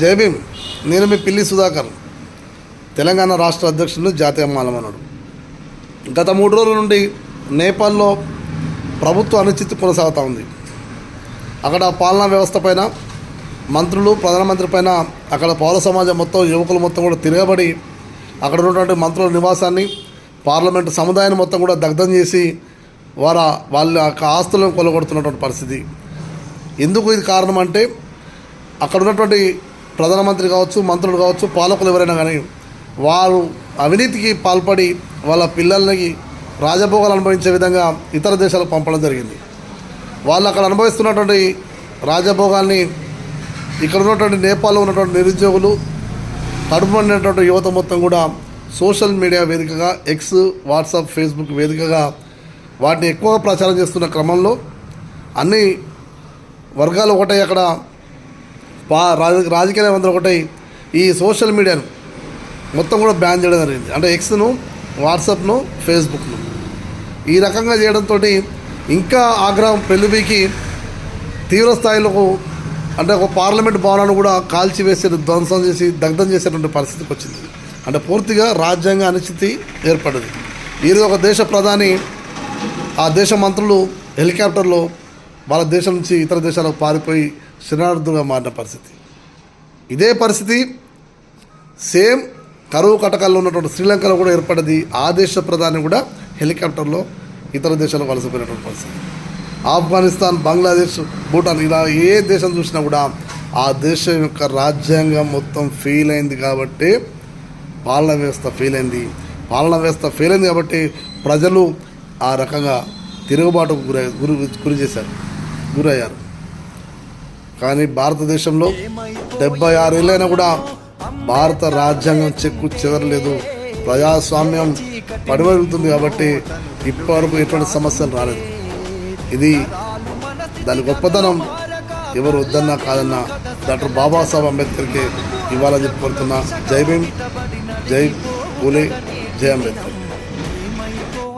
జై భీమ్. నేను మీ పిల్లి సుధాకర్, తెలంగాణ రాష్ట్ర అధ్యక్షుడు, జాతీయ మాలమన్నాడు. గత 3 రోజుల నుండి నేపాల్లో ప్రభుత్వ అనిశ్చితి కొనసాగుతూ ఉంది. అక్కడ పాలనా వ్యవస్థ పైన, మంత్రులు, ప్రధానమంత్రి పైన, అక్కడ పౌర సమాజం మొత్తం, యువకులు మొత్తం కూడా తిరగబడి అక్కడ ఉన్నటువంటి మంత్రుల నివాసాన్ని, పార్లమెంటు సముదాయాన్ని మొత్తం కూడా దగ్ధం చేసి వాళ్ళ ఆస్తులను కొలగొడుతున్నటువంటి పరిస్థితి. ఎందుకు ఇది కారణం అంటే, అక్కడ ఉన్నటువంటి ప్రధానమంత్రి కావచ్చు, మంత్రులు కావచ్చు, పాలకులు ఎవరైనా కానీ వారు అవినీతికి పాల్పడి వాళ్ళ పిల్లలకి రాజభోగాలు అనుభవించే విధంగా ఇతర దేశాలకు పంపడం జరిగింది. వాళ్ళు అక్కడ అనుభవిస్తున్నటువంటి రాజభోగాల్ని ఇక్కడ ఉన్నటువంటి నేపాల్లో ఉన్నటువంటి నిరుద్యోగులు, కడుపుమండినటువంటి యువత మొత్తం కూడా సోషల్ మీడియా వేదికగా, ఎక్స్, వాట్సాప్, ఫేస్బుక్ వేదికగా వాటిని ఎక్కువగా ప్రచారం చేస్తున్న క్రమంలో అన్ని వర్గాలు ఒకటై అక్కడ రాజకీయ నాయకులు ఒకటై ఈ సోషల్ మీడియాను మొత్తం కూడా బ్యాన్ చేయడం జరిగింది. అంటే ఎక్స్ను, వాట్సాప్ను, ఫేస్బుక్ను ఈ రకంగా చేయడంతో ఇంకా ఆగ్రహం పెళ్ళిబీకి తీవ్ర స్థాయిలో, అంటే ఒక పార్లమెంట్ భవనాన్ని కూడా కాల్చివేసే, ధ్వంసం చేసి దగ్ధం చేసేటువంటి పరిస్థితికి వచ్చింది. అంటే పూర్తిగా రాజ్యాంగ అనిశ్చితి ఏర్పడింది. ఈరోజు ఒక దేశ ప్రధాని, ఆ దేశ మంత్రులు హెలికాప్టర్లో వాళ్ళ దేశం నుంచి ఇతర దేశాలకు పారిపోయి శరణార్థులుగా మారిన పరిస్థితి. ఇదే పరిస్థితి సేమ్ కరువు కటకాల్లో ఉన్నటువంటి శ్రీలంకలో కూడా ఏర్పడింది. ఆ దేశ ప్రధాని కూడా హెలికాప్టర్లో ఇతర దేశాలకు వలసపోయినటువంటి పరిస్థితి. ఆఫ్ఘనిస్తాన్, బంగ్లాదేశ్, భూటాన్, ఇలా ఏ దేశం చూసినా కూడా ఆ దేశం యొక్క రాజ్యాంగం మొత్తం ఫెయిల్ అయింది. కాబట్టి పాలనా వ్యవస్థ ఫెయిల్ అయింది. కాబట్టి ప్రజలు ఆ రకంగా తిరుగుబాటుకు గురయ్యారు. కానీ భారతదేశంలో 76 ఏళ్ళైనా కూడా భారత రాజ్యాంగం చెక్కు చెదరలేదు. ప్రజాస్వామ్యం పడివడుతుంది. కాబట్టి ఇప్పటివరకు ఎటువంటి సమస్యలు రాలేదు. ఇది దాని గొప్పతనం ఎవరు వద్దన్నా కాదన్నా డాక్టర్ బాబాసాహెబ్ అంబేద్కర్కి ఇవ్వాలని చెప్పుకుంటున్నా. జై భీమ్, జై పూలే, జై అంబేద్కర్.